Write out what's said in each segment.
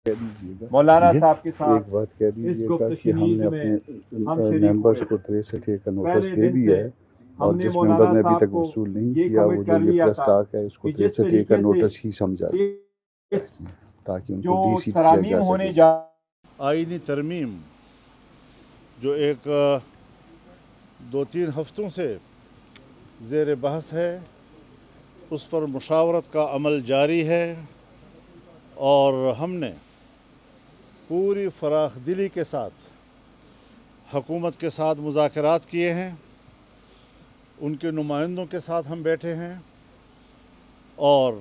کہہ دیجیے گا مولانا صاحب کے ساتھ ایک بات کہہ دیجیے گا کہ ہم نے اپنے ہم شریک ممبرس ہوئے کو 63 کا نوٹس پہلے دے دن دیا سے ہے ہم اور نے جس ممبر مولانا نے ابھی صاحب تک کو وصول نہیں یہ کیا کمٹ وہ کر جو یہ لیا پریس تھا ٹاک ہے اس کو کہ جس 63 کا طریقے سے نوٹس ہی سمجھا دیں اس تاکہ ان جو کو ڈی سیٹ کیا ترامیم جا ہونے سکے۔ جا آئینی ترمیم جو ایک 2-3 ہفتوں سے زیر بحث ہے، اس پر مشاورت کا عمل جاری ہے اور ہم نے پوری فراخ دلی کے ساتھ حکومت کے ساتھ مذاکرات کیے ہیں، ان کے نمائندوں کے ساتھ ہم بیٹھے ہیں اور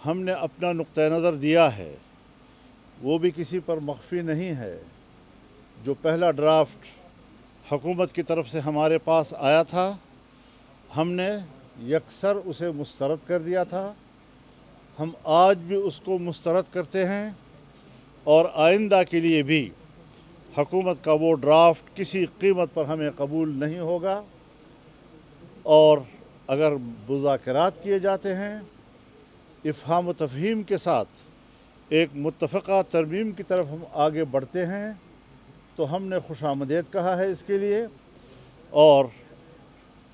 ہم نے اپنا نقطہ نظر دیا ہے، وہ بھی کسی پر مخفی نہیں ہے۔ جو پہلا ڈرافٹ حکومت کی طرف سے ہمارے پاس آیا تھا، ہم نے یکسر اسے مسترد کر دیا تھا، ہم آج بھی اس کو مسترد کرتے ہیں اور آئندہ کے لیے بھی حکومت کا وہ ڈرافٹ کسی قیمت پر ہمیں قبول نہیں ہوگا، اور اگر مذاکرات کیے جاتے ہیں افہام و تفہیم کے ساتھ ایک متفقہ ترمیم کی طرف ہم آگے بڑھتے ہیں تو ہم نے خوش آمدید کہا ہے اس کے لیے۔ اور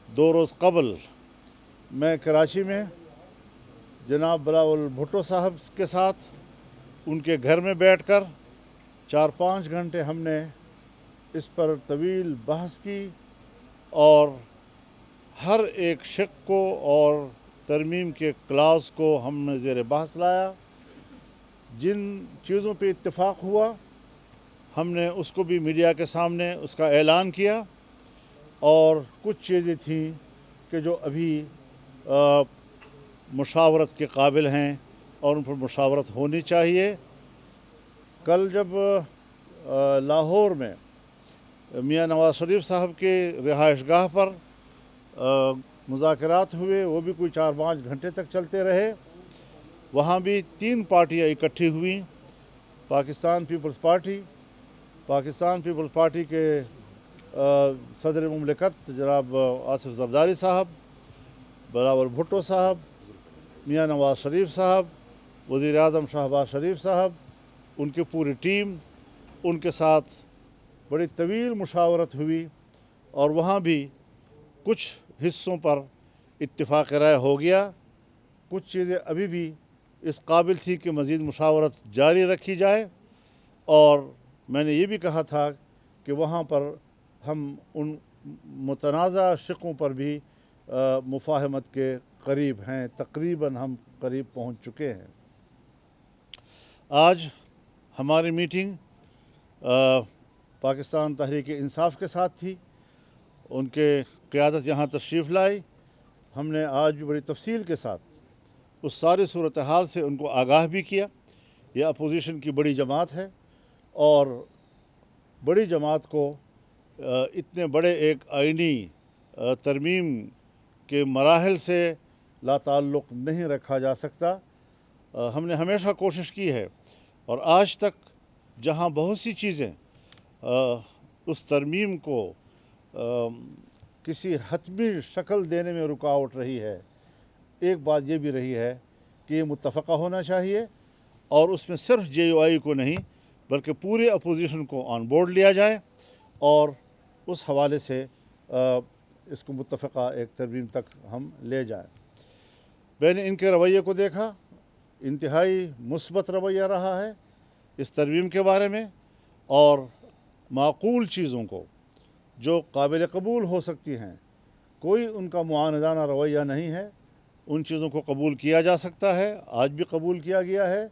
2 روز قبل میں کراچی میں جناب بلاول بھٹو صاحب کے ساتھ ان کے گھر میں بیٹھ کر 4-5 گھنٹے ہم نے اس پر طویل بحث کی اور ہر ایک شق کو اور ترمیم کے کلاز کو ہم نے زیر بحث لایا۔ جن چیزوں پہ اتفاق ہوا ہم نے اس کو بھی میڈیا کے سامنے اس کا اعلان کیا، اور کچھ چیزیں تھیں کہ جو ابھی مشاورت کے قابل ہیں اور ان پر مشاورت ہونی چاہیے۔ کل جب لاہور میں میاں نواز شریف صاحب کے رہائش گاہ پر مذاکرات ہوئے، وہ بھی کوئی 4-5 گھنٹے تک چلتے رہے، وہاں بھی 3 پارٹیاں اکٹھی ہوئیں، Pakistan Peoples Party, Pakistan Peoples Party کے صدر مملکت جناب آصف زرداری صاحب، بلاول بھٹو صاحب، میاں نواز شریف صاحب، وزیر اعظم شہباز شریف صاحب، ان کی پوری ٹیم، ان کے ساتھ بڑی طویل مشاورت ہوئی اور وہاں بھی کچھ حصوں پر اتفاق رائے ہو گیا، کچھ چیزیں ابھی بھی اس قابل تھی کہ مزید مشاورت جاری رکھی جائے، اور میں نے یہ بھی کہا تھا کہ وہاں پر ہم ان متنازع شقوں پر بھی مفاہمت کے قریب ہیں، تقریباً ہم قریب پہنچ چکے ہیں۔ آج ہماری میٹنگ پاکستان تحریک انصاف کے ساتھ تھی، ان کے قیادت یہاں تشریف لائی، ہم نے آج بھی بڑی تفصیل کے ساتھ اس ساری صورتحال سے ان کو آگاہ بھی کیا۔ یہ اپوزیشن کی بڑی جماعت ہے اور بڑی جماعت کو اتنے بڑے ایک آئینی ترمیم کے مراحل سے لا تعلق نہیں رکھا جا سکتا۔ ہم نے ہمیشہ کوشش کی ہے اور آج تک جہاں بہت سی چیزیں اس ترمیم کو کسی حتمی شکل دینے میں رکاوٹ رہی ہے، ایک بات یہ بھی رہی ہے کہ یہ متفقہ ہونا چاہیے اور اس میں صرف جے یو آئی کو نہیں بلکہ پورے اپوزیشن کو آن بورڈ لیا جائے اور اس حوالے سے اس کو متفقہ ایک ترمیم تک ہم لے جائیں۔ میں نے ان کے رویے کو دیکھا، انتہائی مثبت رویہ رہا ہے اس ترمیم کے بارے میں، اور معقول چیزوں کو جو قابل قبول ہو سکتی ہیں، کوئی ان کا معاندانہ رویہ نہیں ہے، ان چیزوں کو قبول کیا جا سکتا ہے، آج بھی قبول کیا گیا ہے،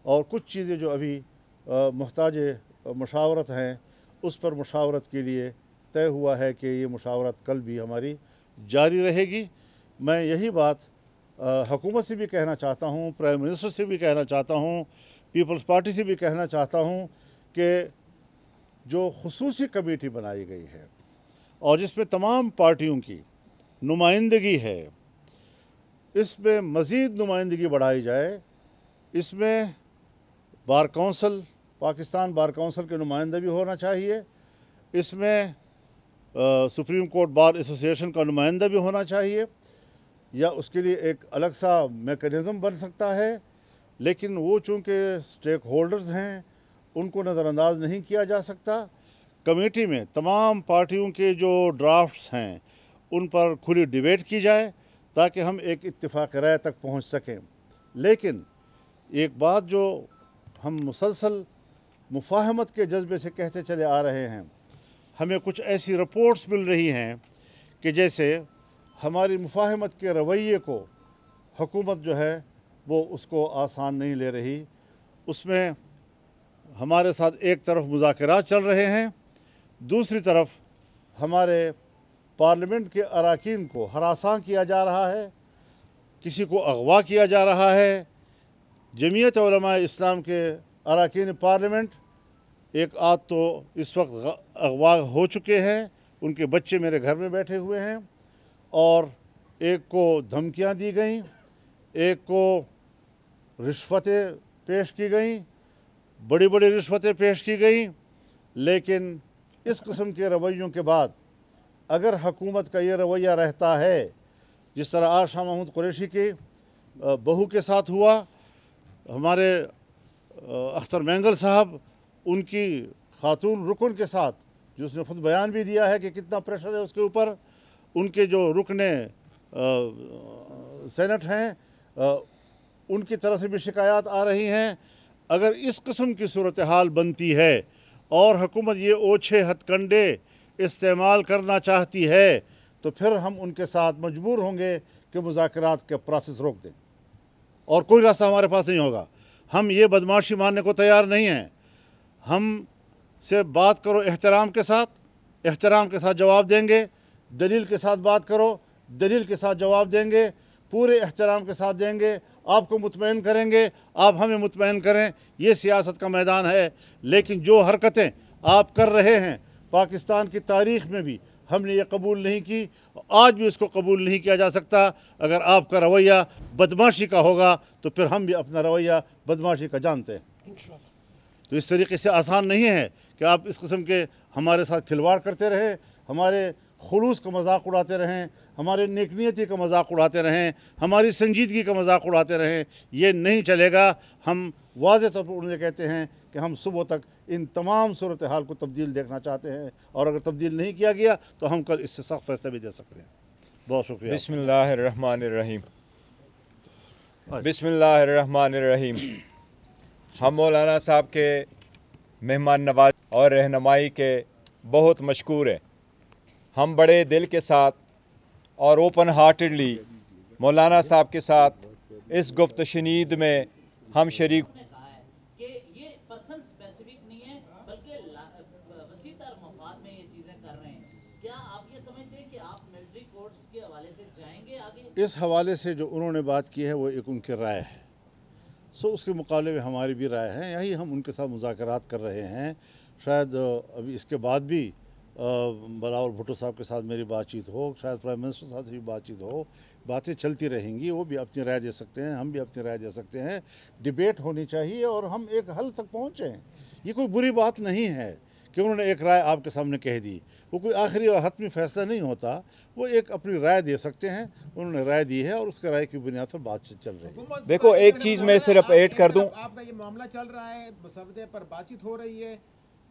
اور کچھ چیزیں جو ابھی محتاج مشاورت ہیں اس پر مشاورت کے لیے طے ہوا ہے کہ یہ مشاورت کل بھی ہماری جاری رہے گی۔ میں یہی بات حکومت سے بھی کہنا چاہتا ہوں، پرائم منسٹر سے بھی کہنا چاہتا ہوں، پیپلز پارٹی سے بھی کہنا چاہتا ہوں کہ جو خصوصی کمیٹی بنائی گئی ہے اور جس میں تمام پارٹیوں کی نمائندگی ہے، اس میں مزید نمائندگی بڑھائی جائے، اس میں bar council, Pakistan bar council کے نمائندہ بھی ہونا چاہیے، اس میں سپریم کورٹ بار ایسوسی ایشن کا نمائندہ بھی ہونا چاہیے، یا اس کے لیے ایک الگ سا میکانزم بن سکتا ہے، لیکن وہ چونکہ اسٹیک ہولڈرز ہیں ان کو نظر انداز نہیں کیا جا سکتا۔ کمیٹی میں تمام پارٹیوں کے جو ڈرافٹس ہیں ان پر کھلی ڈیبیٹ کی جائے تاکہ ہم ایک اتفاق رائے تک پہنچ سکیں۔ لیکن ایک بات جو ہم مسلسل مفاہمت کے جذبے سے کہتے چلے آ رہے ہیں، ہمیں کچھ ایسی رپورٹس مل رہی ہیں کہ جیسے ہماری مفاہمت کے رویے کو حکومت جو ہے وہ اس کو آسان نہیں لے رہی۔ اس میں ہمارے ساتھ ایک طرف مذاکرات چل رہے ہیں، دوسری طرف ہمارے پارلیمنٹ کے اراکین کو ہراساں کیا جا رہا ہے، کسی کو اغوا کیا جا رہا ہے۔ جمعیت علماء اسلام کے اراکین پارلیمنٹ ایک آدھ تو اس وقت اغوا ہو چکے ہیں، ان کے بچے میرے گھر میں بیٹھے ہوئے ہیں، اور ایک کو دھمکیاں دی گئیں، ایک کو رشوتیں پیش کی گئیں، بڑی بڑی رشوتیں پیش کی گئیں۔ لیکن اس قسم کے رویوں کے بعد اگر حکومت کا یہ رویہ رہتا ہے، جس طرح آج شاہ محمود قریشی کی بہو کے ساتھ ہوا، ہمارے اختر مینگل صاحب ان کی خاتون رکن کے ساتھ، جو اس نے خود بیان بھی دیا ہے کہ کتنا پریشر ہے اس کے اوپر، ان کے جو رکن سینٹ ہیں ان کی طرف سے بھی شکایات آ رہی ہیں۔ اگر اس قسم کی صورتحال بنتی ہے اور حکومت یہ اوچھے ہتھ کنڈے استعمال کرنا چاہتی ہے تو پھر ہم ان کے ساتھ مجبور ہوں گے کہ مذاکرات کا پروسیس روک دیں، اور کوئی راستہ ہمارے پاس نہیں ہوگا۔ ہم یہ بدمعاشی ماننے کو تیار نہیں ہیں۔ ہم سے بات کرو احترام کے ساتھ جواب دیں گے، دلیل کے ساتھ بات کرو، دلیل کے ساتھ جواب دیں گے، پورے احترام کے ساتھ دیں گے، آپ کو مطمئن کریں گے، آپ ہمیں مطمئن کریں۔ یہ سیاست کا میدان ہے۔ لیکن جو حرکتیں آپ کر رہے ہیں پاکستان کی تاریخ میں بھی ہم نے یہ قبول نہیں کی، آج بھی اس کو قبول نہیں کیا جا سکتا۔ اگر آپ کا رویہ بدمعاشی کا ہوگا تو پھر ہم بھی اپنا رویہ بدمعاشی کا جانتے ہیں۔ تو اس طریقے سے آسان نہیں ہے کہ آپ اس قسم کے ہمارے ساتھ کھلواڑ کرتے رہیں، ہمارے خلوص کا مذاق اڑاتے رہیں، ہمارے نیک نیتی کا مذاق اڑاتے رہیں، ہماری سنجیدگی کا مذاق اڑاتے رہیں۔ یہ نہیں چلے گا۔ ہم واضح طور پر انہیں کہتے ہیں کہ ہم صبح تک ان تمام صورتحال کو تبدیل دیکھنا چاہتے ہیں، اور اگر تبدیل نہیں کیا گیا تو ہم کل اس سے سخت فیصلہ بھی دے سکتے ہیں۔ بہت شکریہ۔ بسم اللہ الرحمن الرحیم۔ بسم اللہ الرحمن الرحیم۔ ہم مولانا صاحب کے مہمان نواز اور رہنمائی کے بہت مشکور ہیں۔ ہم بڑے دل کے ساتھ اور اوپن ہارٹڈلی مولانا صاحب کے ساتھ اس گفت شنید میں ہم شریک کہ یہ پرسن اسپیسیفک نہیں ہے بلکہ وسیع تر مفاد میں یہ چیزیں کر رہے ہیں۔ کیا آپ یہ سمجھتے ہیں کہ آپ ملٹری کورٹس کے حوالے سے جائیں گے آگے؟ اس حوالے سے جو انہوں نے بات کی ہے وہ ایک ان کی رائے ہے، اس کے مقابلے میں ہماری بھی رائے ہے۔ یہی ہم ان کے ساتھ مذاکرات کر رہے ہیں۔ شاید ابھی اس کے بعد بھی بلاول بھٹو صاحب کے ساتھ میری بات چیت ہو، شاید پرائم منسٹر صاحب سے بھی بات چیت ہو، باتیں چلتی رہیں گی۔ وہ بھی اپنی رائے دے سکتے ہیں، ہم بھی اپنی رائے دے سکتے ہیں۔ ڈیبیٹ ہونی چاہیے اور ہم ایک حل تک پہنچیں۔ یہ کوئی بری بات نہیں ہے کہ انہوں نے ایک رائے آپ کے سامنے کہہ دی، وہ کوئی آخری اور حتمی فیصلہ نہیں ہوتا۔ وہ ایک اپنی رائے دے سکتے ہیں، انہوں نے رائے دی ہے اور اس کے رائے کی بنیاد پر بات چیت چل رہی ہے۔ دیکھو ایک چیز میں صرف ایڈ کر دوں۔ آپ کا یہ معاملہ چل رہا ہے، مسودے پر بات چیت ہو رہی ہے،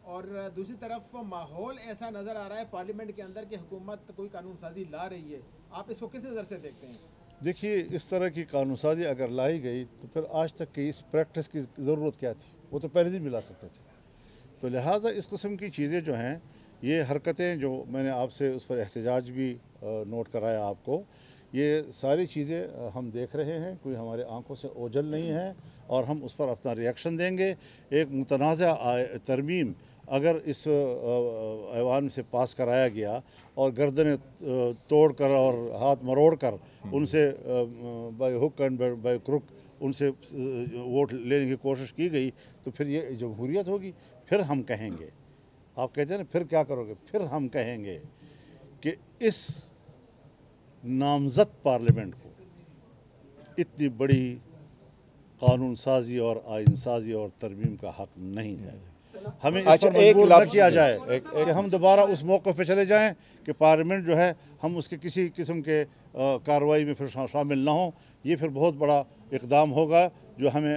اور دوسری طرف ماحول ایسا نظر آ رہا ہے پارلیمنٹ کے اندر کہ حکومت کوئی قانون سازی لا رہی ہے۔ آپ اس کو کس نظر سے دیکھتے ہیں؟ دیکھیے، اس طرح کی قانون سازی اگر لائی گئی تو پھر آج تک کی اس پریکٹس کی ضرورت کیا تھی؟ وہ تو پہلے دن بھی لا سکتے تھے۔ تو لہٰذا اس قسم کی چیزیں جو ہیں، یہ حرکتیں جو میں نے آپ سے اس پر احتجاج بھی نوٹ کرایا آپ کو، یہ ساری چیزیں ہم دیکھ رہے ہیں، کوئی ہمارے آنکھوں سے اوجھل نہیں ہے، اور ہم اس پر اپنا ری ایکشن دیں گے۔ ایک متنازع ترمیم اگر اس ایوان سے پاس کرایا گیا اور گردنیں توڑ کر اور ہاتھ مروڑ کر ان سے by hook and by crook ان سے ووٹ لینے کی کوشش کی گئی تو پھر یہ جمہوریت ہوگی۔ پھر ہم کہیں گے، آپ کہتے ہیں نا پھر کیا کرو گے، پھر ہم کہیں گے کہ اس نامزد پارلیمنٹ کو اتنی بڑی قانون سازی اور آئین سازی اور ترمیم کا حق نہیں ہے۔ ہمیں اس پر مجبور نہ کیا جائے کہ ہم دوبارہ اس موقع پہ چلے جائیں کہ پارلیمنٹ جو ہے ہم اس کے کسی قسم کے کارروائی میں پھر شامل نہ ہوں۔ یہ پھر بہت بڑا اقدام ہوگا جو ہمیں